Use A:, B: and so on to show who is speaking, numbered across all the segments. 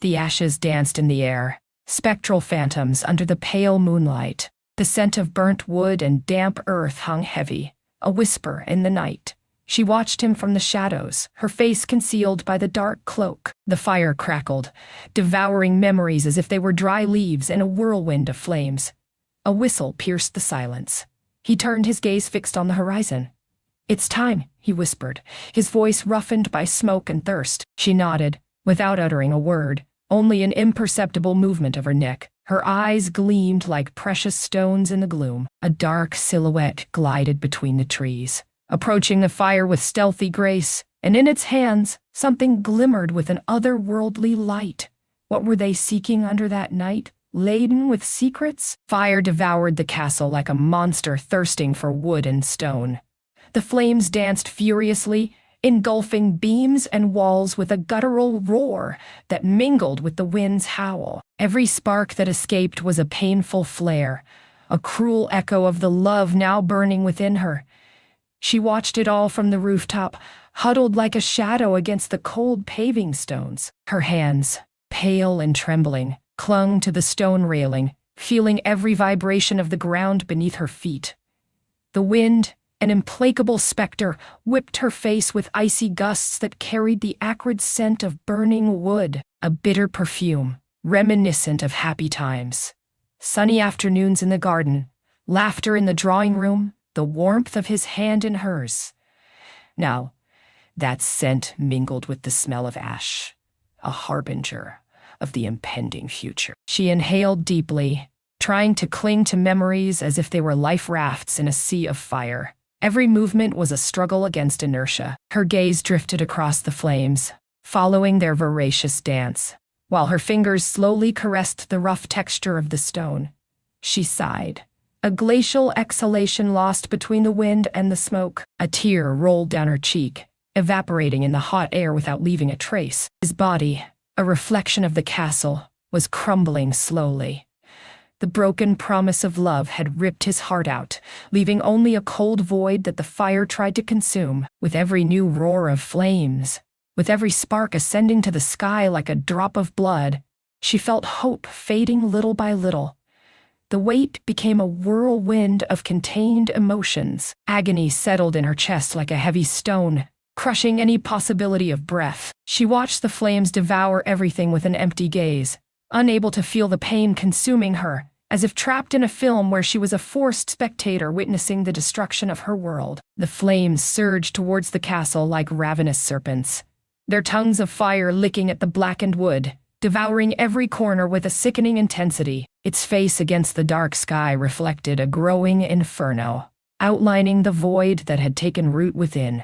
A: The ashes danced in the air, spectral phantoms under the pale moonlight. The scent of burnt wood and damp earth hung heavy, a whisper in the night. She watched him from the shadows, her face concealed by the dark cloak. The fire crackled, devouring memories as if they were dry leaves in a whirlwind of flames. A whistle pierced the silence. He turned, his gaze fixed on the horizon. "It's time," he whispered, his voice roughened by smoke and thirst. She nodded, without uttering a word, only an imperceptible movement of her neck. Her eyes gleamed like precious stones in the gloom. A dark silhouette glided between the trees, approaching the fire with stealthy grace, and in its hands something glimmered with an otherworldly light. What were they seeking under that night, laden with secrets? Fire devoured the castle like a monster thirsting for wood and stone. The flames danced furiously, engulfing beams and walls with a guttural roar that mingled with the wind's howl. Every spark that escaped was a painful flare, a cruel echo of the love now burning within her. She watched it all from the rooftop, huddled like a shadow against the cold paving stones. Her hands, pale and trembling, clung to the stone railing, feeling every vibration of the ground beneath her feet. The wind, an implacable specter, whipped her face with icy gusts that carried the acrid scent of burning wood, a bitter perfume, reminiscent of happy times. Sunny afternoons in the garden, laughter in the drawing room, the warmth of his hand in hers. Now, that scent mingled with the smell of ash, a harbinger of the impending future. She inhaled deeply, trying to cling to memories as if they were life rafts in a sea of fire. Every movement was a struggle against inertia. Her gaze drifted across the flames, following their voracious dance, while her fingers slowly caressed the rough texture of the stone. She sighed, a glacial exhalation lost between the wind and the smoke. A tear rolled down her cheek, evaporating in the hot air without leaving a trace. His body, a reflection of the castle, was crumbling slowly. The broken promise of love had ripped his heart out, leaving only a cold void that the fire tried to consume. With every new roar of flames, with every spark ascending to the sky like a drop of blood, she felt hope fading little by little. The weight became a whirlwind of contained emotions. Agony settled in her chest like a heavy stone, crushing any possibility of breath. She watched the flames devour everything with an empty gaze, unable to feel the pain consuming her, as if trapped in a film where she was a forced spectator witnessing the destruction of her world. The flames surged towards the castle like ravenous serpents, their tongues of fire licking at the blackened wood, devouring every corner with a sickening intensity. Its face against the dark sky reflected a growing inferno, outlining the void that had taken root within.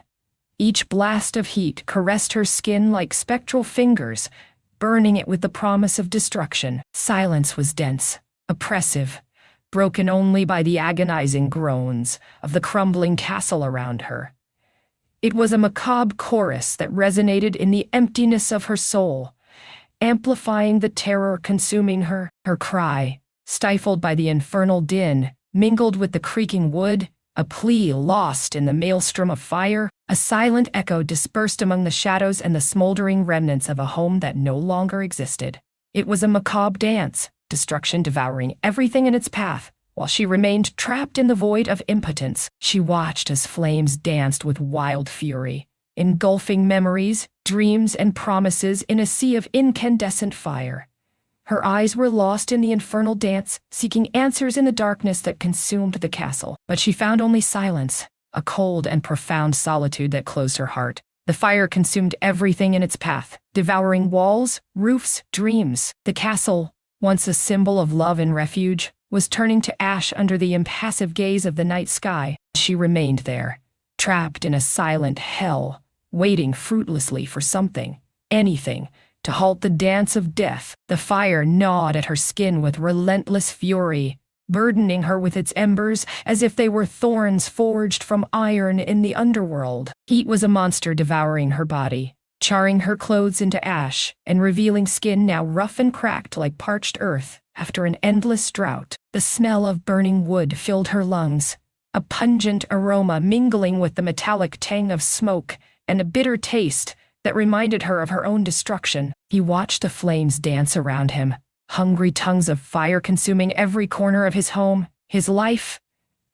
A: Each blast of heat caressed her skin like spectral fingers, burning it with the promise of destruction. Silence was dense, oppressive, broken only by the agonizing groans of the crumbling castle around her. It was a macabre chorus that resonated in the emptiness of her soul, amplifying the terror consuming her. Her cry, stifled by the infernal din, mingled with the creaking wood, a plea lost in the maelstrom of fire, a silent echo dispersed among the shadows and the smoldering remnants of a home that no longer existed. It was a macabre dance, destruction devouring everything in its path. While she remained trapped in the void of impotence, she watched as flames danced with wild fury, engulfing memories, dreams, and promises in a sea of incandescent fire. Her eyes were lost in the infernal dance, seeking answers in the darkness that consumed the castle. But she found only silence, a cold and profound solitude that closed her heart. The fire consumed everything in its path, devouring walls, roofs, dreams. The castle, once a symbol of love and refuge, was turning to ash under the impassive gaze of the night sky. She remained there, trapped in a silent hell, waiting fruitlessly for something, anything, to halt the dance of death. The fire gnawed at her skin with relentless fury, burdening her with its embers as if they were thorns forged from iron in the underworld. Heat was a monster devouring her body, charring her clothes into ash and revealing skin now rough and cracked like parched earth after an endless drought. The smell of burning wood filled her lungs, a pungent aroma mingling with the metallic tang of smoke and a bitter taste that reminded her of her own destruction. He watched the flames dance around him, hungry tongues of fire consuming every corner of his home, his life.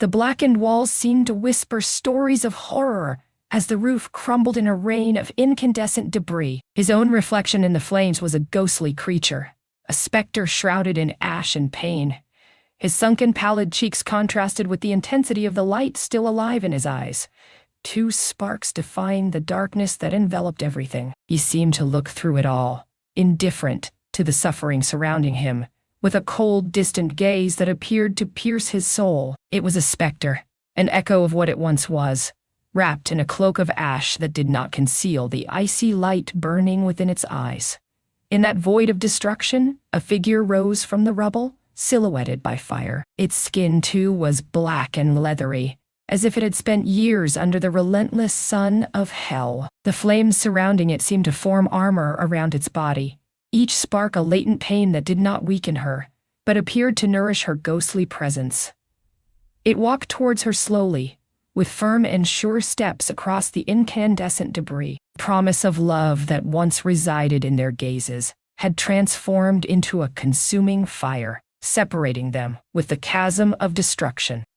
A: The blackened walls seemed to whisper stories of horror as the roof crumbled in a rain of incandescent debris. His own reflection in the flames was a ghostly creature, a specter shrouded in ash and pain. His sunken, pallid cheeks contrasted with the intensity of the light still alive in his eyes. Two sparks defying the darkness that enveloped everything. He seemed to look through it all, indifferent to the suffering surrounding him, with a cold, distant gaze that appeared to pierce his soul. It was a specter, an echo of what it once was, wrapped in a cloak of ash that did not conceal the icy light burning within its eyes. In that void of destruction, a figure rose from the rubble, silhouetted by fire. Its skin, too, was black and leathery, as if it had spent years under the relentless sun of hell. The flames surrounding it seemed to form armor around its body, each spark a latent pain that did not weaken her, but appeared to nourish her ghostly presence. It walked towards her slowly, with firm and sure steps across the incandescent debris. The promise of love that once resided in their gazes had transformed into a consuming fire, separating them with the chasm of destruction.